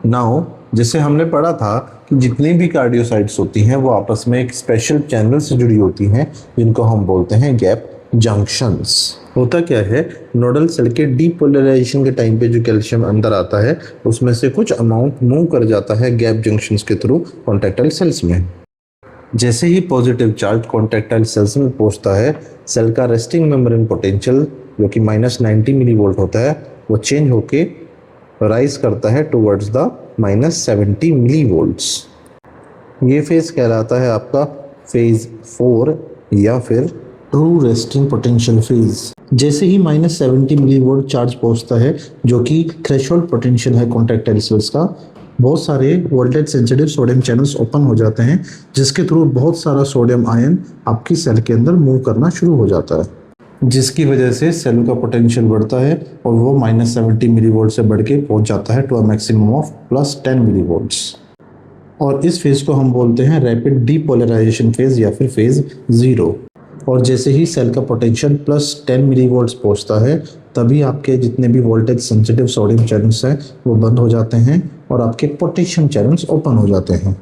Now जैसे हमने पढ़ा था कि जितनी भी कार्डियोसाइट्स होती हैं वो आपस में एक स्पेशल चैनल से जुड़ी होती हैं जिनको हम बोलते हैं गैप जंक्शंस। होता क्या है, नोडल सेल के डीपोलराइजेशन के टाइम पे जो कैल्शियम अंदर आता है उसमें से कुछ अमाउंट मूव कर जाता है गैप जंक्शंस के थ्रू कॉन्टैक्टाइल सेल्स में। जैसे ही पॉजिटिव चार्ज कॉन्टैक्टाइल सेल्स में पहुंचता है, सेल का रेस्टिंग मेम्ब्रेन पोटेंशियल जो कि -90 मिलीवोल्ट होता है वो चेंज होके राइज करता है टुवर्ड्स द -70 मिलीवोल्ट्स। ये फेज कहलाता है आपका फेज 4 या फिर ट्रू रेस्टिंग पोटेंशियल फेज। जैसे ही -70 मिलीवोल्ट चार्ज पहुंचता है जो कि थ्रेशोल्ड पोटेंशियल है कॉन्टैक्टाइल सेल्स का, बहुत सारे voltage sensitive sodium channels open हो जाते हैं जिसके थ्रू बहुत सारा सोडियम आयन आपकी सेल के अंदर मूव करना शुरू हो जाता है, जिसकी वजह से सेल का पोटेंशियल बढ़ता है और वो -70 मिलीवोल्ट से बढ़ के पहुंच जाता है टू अ मैक्सिमम ऑफ +10 मिलीवोल्ट्स। और इस फेज को हम बोलते हैं रैपिड डीपोलराइजेशन फेज या फिर फेज 0। और जैसे ही सेल का पोटेंशियल +10 मिलीवोल्ट्स पहुंचता है तभी आपके जितने भी वोल्टेज सेंसिटिव सोडियम चैनल्स हैं वो बंद हो जाते हैं और आपके पोटेशियम चैनल्स ओपन हो जाते हैं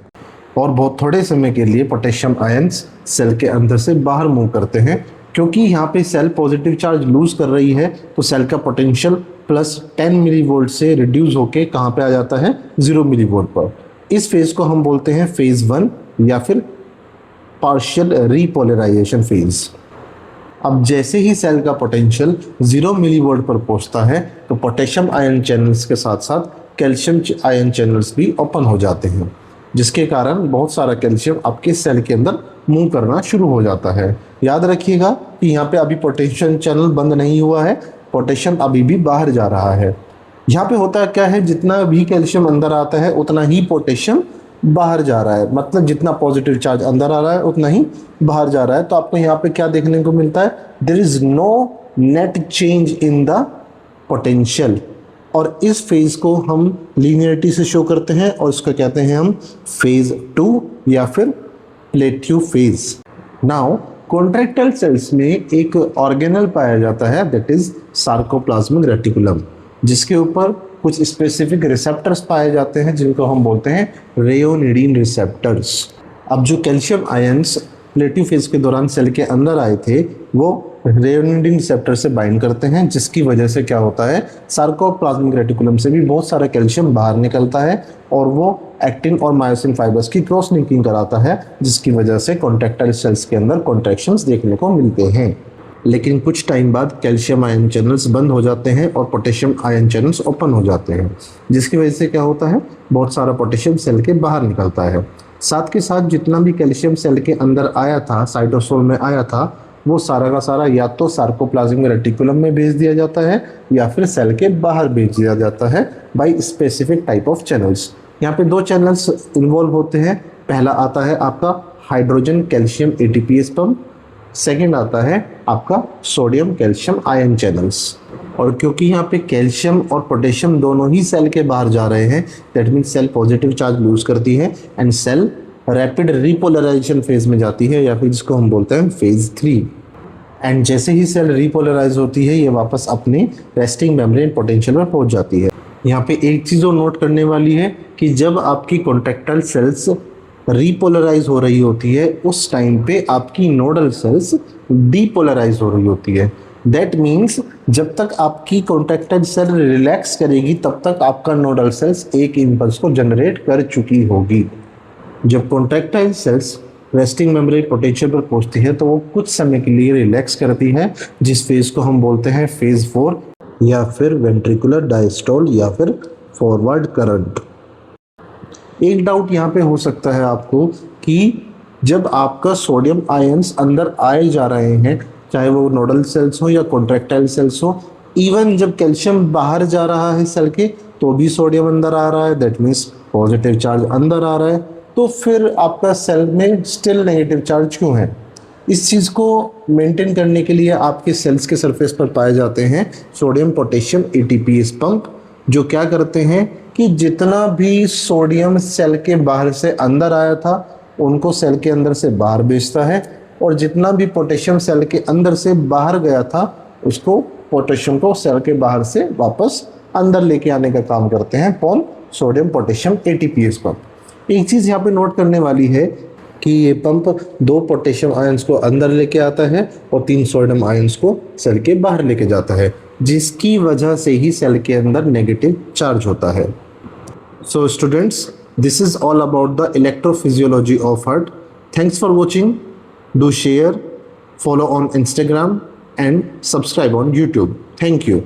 और बहुत थोड़े समय के लिए पोटेशियम आयंस सेल के अंदर से बाहर मूव करते हैं। क्योंकि यहाँ पे सेल पॉजिटिव चार्ज लूज कर रही है तो सेल का पोटेंशियल +10 मिलीवोल्ट से रिड्यूस होके कहाँ पे आ जाता है 0 मिलीवोल्ट पर। इस फेज को हम बोलते हैं फेज 1 या फिर पार्शियल रीपोलराइजेशन फेज। अब जैसे ही सेल का पोटेंशियल 0 मिलीवोल्ट पर पहुंचता है तो पोटेशियम आयन चैनल्स के साथ साथ कैल्शियम आयन चैनल्स भी ओपन हो जाते हैं, जिसके कारण बहुत सारा कैल्शियम आपके सेल के अंदर मूव करना शुरू हो जाता है। याद रखिएगा कि यहाँ पे अभी पोटेशियम चैनल बंद नहीं हुआ है, पोटेशियम अभी भी बाहर जा रहा है। यहाँ पे होता क्या है, जितना भी कैल्शियम अंदर आता है उतना ही पोटेशियम बाहर जा रहा है, मतलब जितना पॉजिटिव चार्ज अंदर आ रहा है उतना ही बाहर जा रहा है। तो आपको यहाँ पे क्या देखने को मिलता है, there is no net change in the potential. और इस फेज को हम लीनियरिटी से शो करते हैं और इसको कहते हैं हम फेज 2 या फिर plateau phase. Now contractile cells में एक ऑर्गेनल पाया जाता है दैट इज सार्कोप्लाज्मिक रेटिकुलम, जिसके ऊपर कुछ स्पेसिफिक रिसेप्टर्स पाए जाते हैं जिनको हम बोलते हैं रेयोनिडीन रिसेप्टर्स। अब जो कैल्शियम आयंस प्लेट्यू फेज के दौरान सेल के अंदर आए थे वो रेयोनिडीन रिसेप्टर से बाइंड करते हैं, जिसकी वजह से क्या होता है, सार्कोप्लाज्मिक रेटिकुलम से भी बहुत सारा कैल्शियम बाहर निकलता है और वो एक्टिन और मायोसिन फाइबर्स की क्रॉस लिंकिंग कराता है, जिसकी वजह से कॉन्ट्रैक्टाइल सेल्स के अंदर कॉन्ट्रैक्शंस देखने को मिलते हैं। लेकिन कुछ टाइम बाद कैल्शियम आयन चैनल्स बंद हो जाते हैं और पोटेशियम आयन चैनल्स ओपन हो जाते हैं, जिसकी वजह से क्या होता है, बहुत सारा पोटेशियम सेल के बाहर निकलता है। साथ के साथ जितना भी कैल्शियम सेल के अंदर आया था, साइटोसोल में आया था, वो सारा का सारा या तो सार्कोप्लाज्मिक रेटिकुलम में भेज दिया जाता है या फिर सेल के बाहर भेज दिया जाता है by specific type of channels. यहाँ पे 2 चैनल्स इन्वॉल्व होते हैं। पहला आता है आपका hydrogen calcium ATPase pump, second आता है आपका सोडियम कैल्शियम आयन चैनल्स। और क्योंकि यहाँ पे कैल्शियम और पोटेशियम दोनों ही सेल के बाहर जा रहे हैं, that means cell positive charge lose करती है and cell rapid repolarisation phase में जाती है या फिर जिसको हम बोलते हैं फेज 3। एंड जैसे ही सेल रिपोलराइज होती है ये वापस अपने रेस्टिंग मेम्ब्रेन पोटेंशियल पर पहुंच जाती है। यहाँ पे एक चीज़ और नोट करने वाली है कि जब आपकी कॉन्ट्रैक्टाइल सेल्स रिपोलराइज हो रही होती है उस टाइम पे आपकी नोडल सेल्स डीपोलराइज हो रही होती है। दैट मीन्स जब तक आपकी कॉन्ट्रैक्टाइल सेल रिलैक्स करेगी तब तक आपका नोडल सेल्स एक इम्पल्स को जनरेट कर चुकी होगी। जब contractile cells resting membrane potential पर पहुंचती है तो वो कुछ समय के लिए रिलैक्स करती है, जिस फेज को हम बोलते हैं फेज 4 या फिर वेंट्रिकुलर डायस्टोल या फिर फॉरवर्ड करंट। एक डाउट यहाँ पे हो सकता है आपको कि जब आपका सोडियम आयंस अंदर आए जा रहे हैं, चाहे वो नोडल सेल्स हो या कॉन्ट्रैक्टाइल सेल्स हो, इवन जब कैल्शियम बाहर जा रहा है सेल के तो भी सोडियम अंदर आ रहा है, दैट मीन्स पॉजिटिव चार्ज अंदर आ रहा है, तो फिर आपका सेल में स्टिल नेगेटिव चार्ज क्यों है? इस चीज़ को मेंटेन करने के लिए आपके सेल्स के सरफेस पर पाए जाते हैं सोडियम पोटेशियम एटीपीएस पंप, जो क्या करते हैं कि जितना भी सोडियम सेल के बाहर से अंदर आया था उनको सेल के अंदर से बाहर भेजता है और जितना भी पोटेशियम सेल के अंदर से बाहर गया था उसको पोटेशियम को सेल के बाहर से वापस अंदर लेके आने का काम करते हैं कौन? Sodium potassium ATPase pump. एक चीज़ यहाँ पे नोट करने वाली है कि ये पंप 2 पोटेशियम आयंस को अंदर लेके आता है और 3 सोडियम आयंस को सेल के बाहर लेके जाता है, जिसकी वजह से ही सेल के अंदर नेगेटिव चार्ज होता है। So students, this is all about the electrophysiology of heart. Thanks for watching. Do share, follow on Instagram and subscribe on YouTube. Thank you.